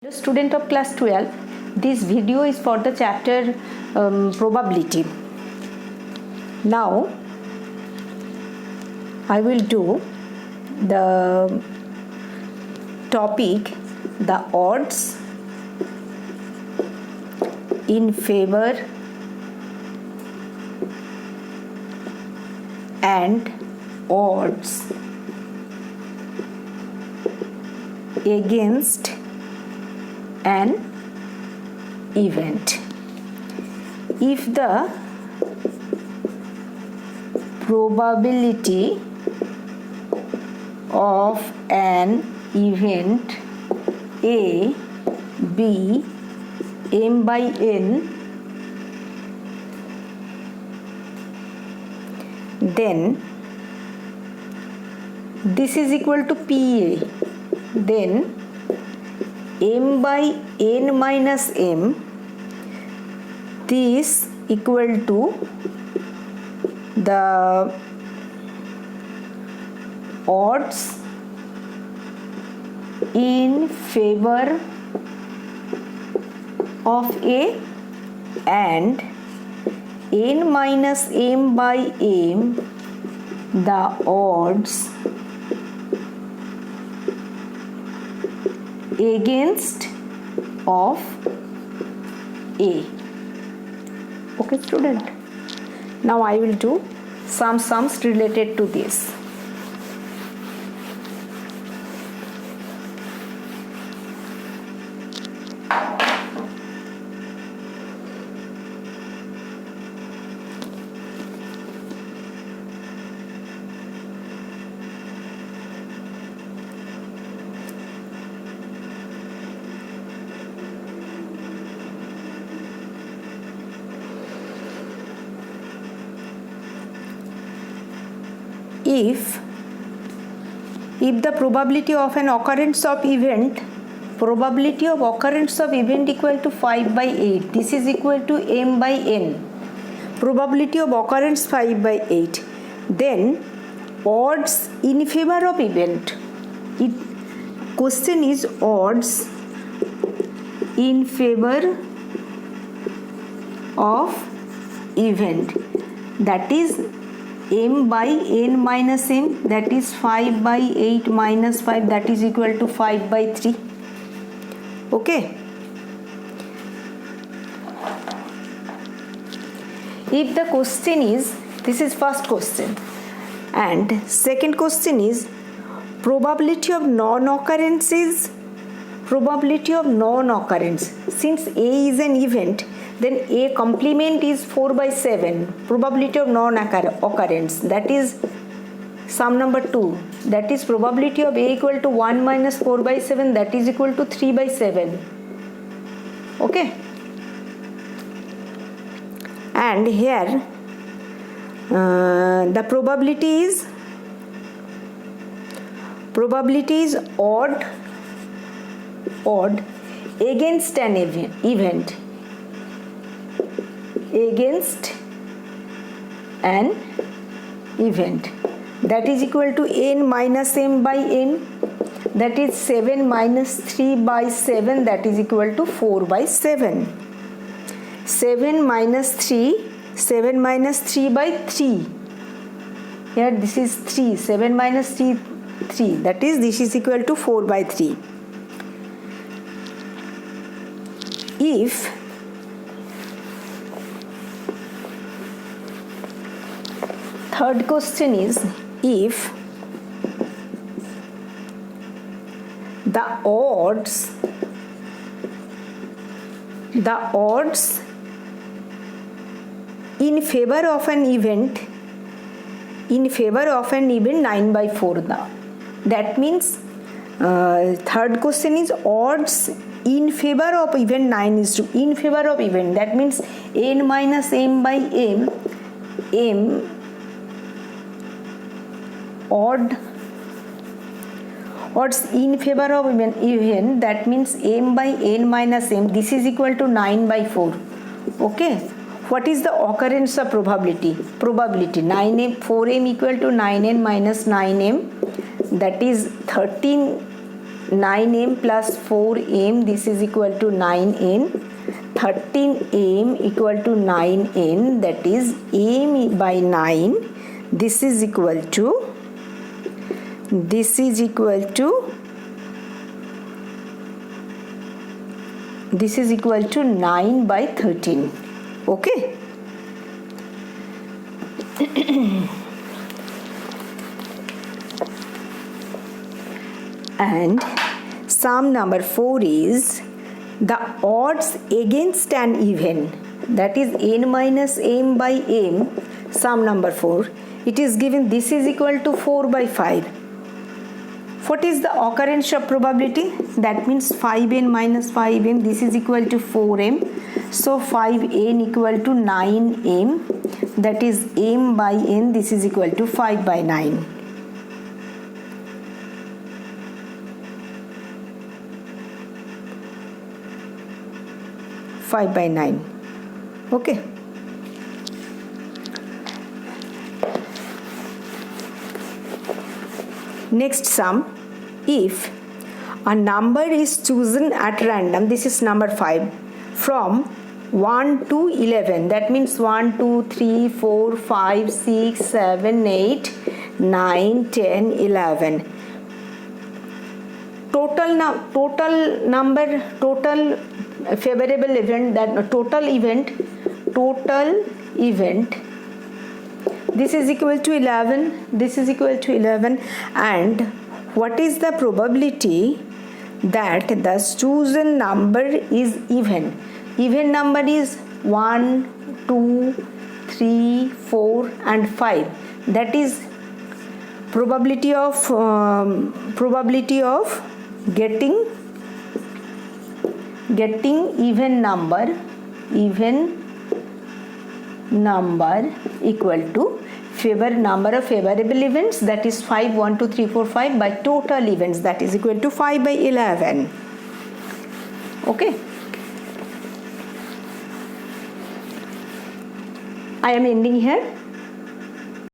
Hello student of class 12, this video is for the chapter probability. Now I will do the topic the odds in favor and odds against an event. If the probability of an event A be m by n, then this is equal to PA, then m by n minus m, this equal to the odds in favor of A, and n minus m by m the odds against of A. Okay student, now I will do some sums related to this. If the probability of an occurrence of event, probability of occurrence of event equal to 5 by 8, this is equal to m by n, probability of occurrence 5 by 8, then odds in favor of event, question is odds in favor of event, that is m by n minus m, that is 5 by 8 minus 5, that is equal to 5 by 3. Okay. If the question is, this is first question, and second question is probability of non-occurrence is probability of non-occurrence. Since A is an event, then A complement is 4 by 7, probability of non-occurrence, that is sum number 2, that is probability of A equal to 1 minus 4 by 7, that is equal to 3 by 7. Okay. And here the probability is odd against an event, against an event, that is equal to n minus m by n, that is 7 minus 3 by 7, that is equal to 4 by 7. 7 minus 3 by 3, here this is 3, 7 minus 3, that is this is equal to 4 by 3. If third question is, if the odds in favor of an event 9 by 4 now, that means third question is odds in favor of event 9 is to in favor of event, that means n minus m by m odds in favor of event, that means m by n minus m, this is equal to 9 by 4. Okay. What is the occurrence of probability? 9m, 4m equal to 9n minus 9m, that is 13 9m plus 4m, this is equal to 9n. 13m equal to 9n, that is m by 9. This is equal to 9 by 13. Okay. And sum number 4 is the odds against an even, that is n minus m by m, sum number 4. It is given this is equal to 4 by 5. What is the occurrence of probability? That means 5n minus 5m, this is equal to 4m. So 5n equal to 9m, that is m by n, this is equal to 5 by 9. Okay. Next sum, if a number is chosen at random, this is number 5, from 1 to 11, that means 1, 2, 3, 4, 5, 6, 7, 8, 9, 10, 11. Total favorable event, that total event, this is equal to 11, this is equal to 11. And what is the probability that the chosen number is even? Even number is 1, 2, 3, 4 and 5. That is probability of getting even number equal to number of favorable events, that is 5, 1, 2, 3, 4, 5 by total events, that is equal to 5 by 11. Okay. I am ending here.